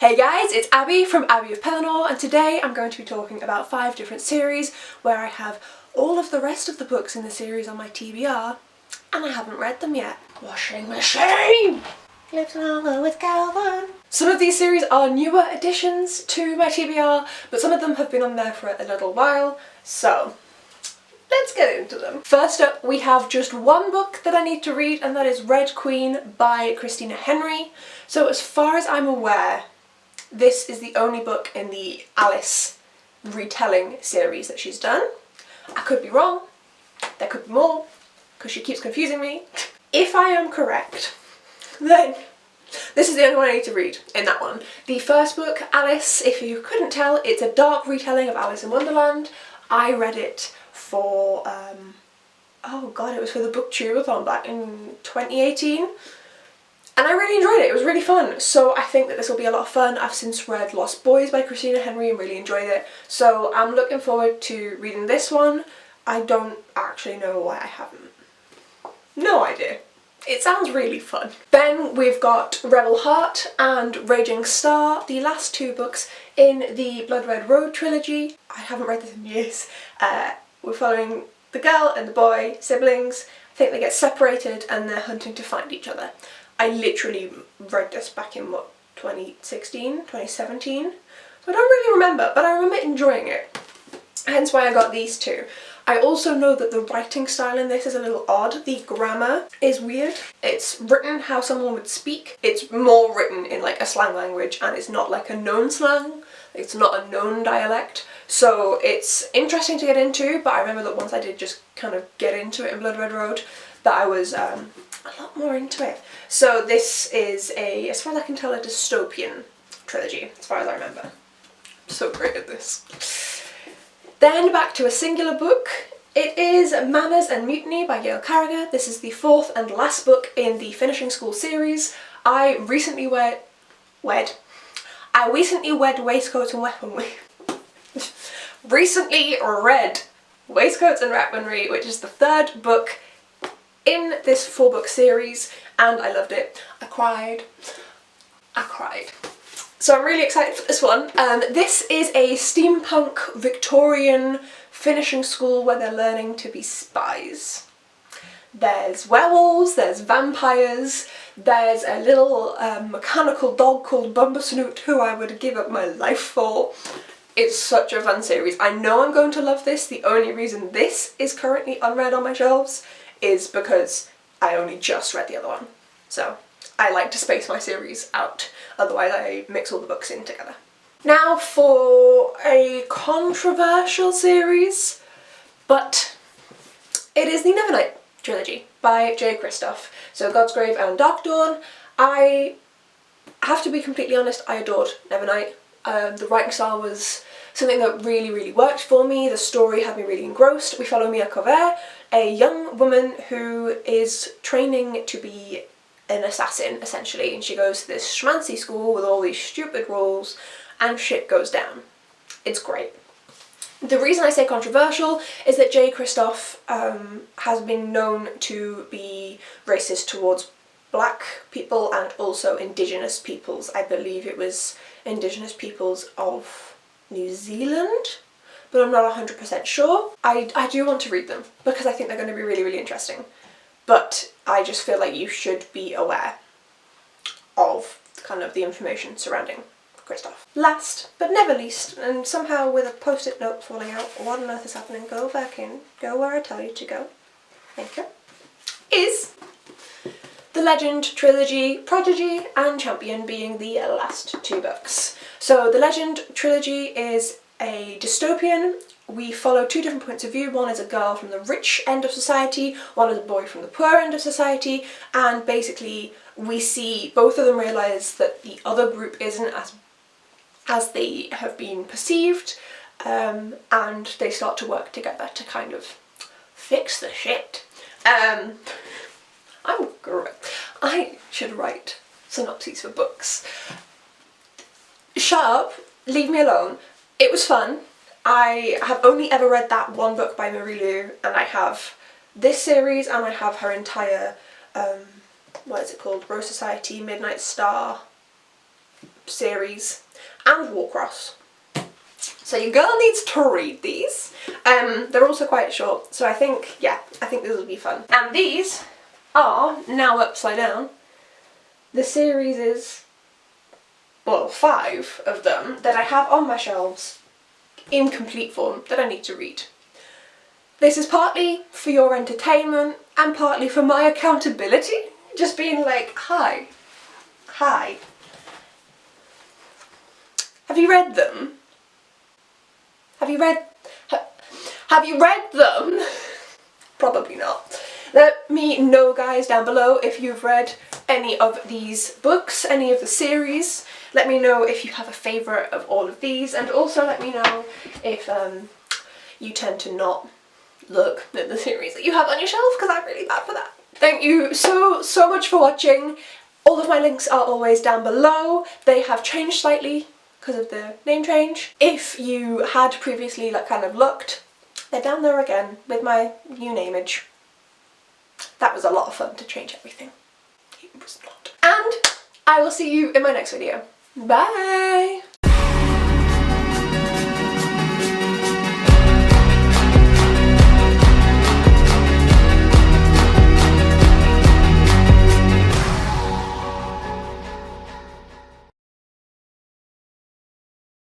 Hey guys, it's Abby from Abby of Pellinor, and today I'm going to be talking about 5 different series where I have all of the rest of the books in the series on my TBR and I haven't read them yet. Washing machine! Lives longer with Calvin. Some of these series are newer additions to my TBR, but some of them have been on there for a little while, so let's get into them. First up, we have just one book that I need to read, and that is Red Queen by Christina Henry. So as far as I'm aware, this is the only book in the Alice retelling series that she's done. I could be wrong, there could be more, because she keeps confusing me. If I am correct, then this is the only one I need to read in that one. The first book, Alice, if you couldn't tell, it's a dark retelling of Alice in Wonderland. I read it for, oh god, it was for the Booktubeathon back in 2018. And I really enjoyed it, it was really fun. So I think that this will be a lot of fun. I've since read Lost Boys by Christina Henry and really enjoyed it. So I'm looking forward to reading this one. I don't actually know why I haven't. No idea. It sounds really fun. Then we've got Rebel Heart and Raging Star, the last 2 books in the Blood Red Road trilogy. I haven't read this in years. We're following the girl and the boy, siblings. I think they get separated and they're hunting to find each other. I literally read this back in, what, 2016, 2017? So I don't really remember, but I remember enjoying it. Hence why I got these 2. I also know that the writing style in this is a little odd. The grammar is weird. It's written how someone would speak. It's more written in like a slang language, and it's not like a known slang. It's not a known dialect. So it's interesting to get into, but I remember that once I did just kind of get into it in Blood Red Road, that I was a lot more into it. So this is a, as far as I can tell, a dystopian trilogy, as far as I remember. I'm so great at this. Then back to a singular book. It is Manners and Mutiny by Gail Carragher. This is the 4th and last book in the Finishing School series. I recently wed Waistcoats and Weaponry. Recently read Waistcoats and Weaponry, which is the 3rd book in this 4-book series, and I loved it. I cried. So I'm really excited for this one. This is a steampunk Victorian finishing school where they're learning to be spies. There's werewolves, there's vampires, there's a little mechanical dog called Bumbersnoot who I would give up my life for. It's such a fun series. I know I'm going to love this. The only reason this is currently unread on my shelves is because I only just read the other one. So I like to space my series out, otherwise I mix all the books in together. Now for a controversial series, but it is the Nevernight trilogy by Jay Kristoff. So Godsgrave and Darkdawn. I have to be completely honest, I adored Nevernight. The writing style was something that really worked for me. The story had me really engrossed. We follow Mia Cover, a young woman who is training to be an assassin, essentially, and she goes to this schmancy school with all these stupid rules, and shit goes down. It's great. The reason I say controversial is that Jay Kristoff has been known to be racist towards black people and also indigenous peoples. I believe it was indigenous peoples of New Zealand, but I'm not 100% sure. I do want to read them because I think they're going to be really interesting, but I just feel like you should be aware of kind of the information surrounding Kristoff. Last but never least, and somehow with a post-it note falling out, what on earth is happening? Go back in, go where I tell you to go, thank you, is the Legend trilogy, Prodigy and Champion being the last 2 books. So the Legend trilogy is a dystopian. We follow 2 different points of view. One is a girl from the rich end of society, one is a boy from the poor end of society, and basically we see both of them realise that the other group isn't as they have been perceived, and they start to work together to kind of fix the shit. I'm great. I should write synopses for books. Shut up, leave me alone. It was fun. I have only ever read that one book by Marie Lu, and I have this series and I have her entire, what is it called, Rose Society, Midnight Star series and Warcross. So your girl needs to read these. They're also quite short, so I think, yeah, I think this will be fun. And these are now upside down. The series is, well, 5 of them that I have on my shelves in complete form that I need to read. This is partly for your entertainment and partly for my accountability. Just being like, hi. Have you read them? Have you read them? Probably not. Let me know, guys, down below if you've read any of these books, any of the series. Let me know if you have a favourite of all of these, and also let me know if you tend to not look at the series that you have on your shelf, because I'm really bad for that. Thank you so much for watching. All of my links are always down below. They have changed slightly because of the name change. If you had previously kind of looked, they're down there again with my new nameage. That was a lot of fun to change everything. It was not. And I will see you in my next video. Bye!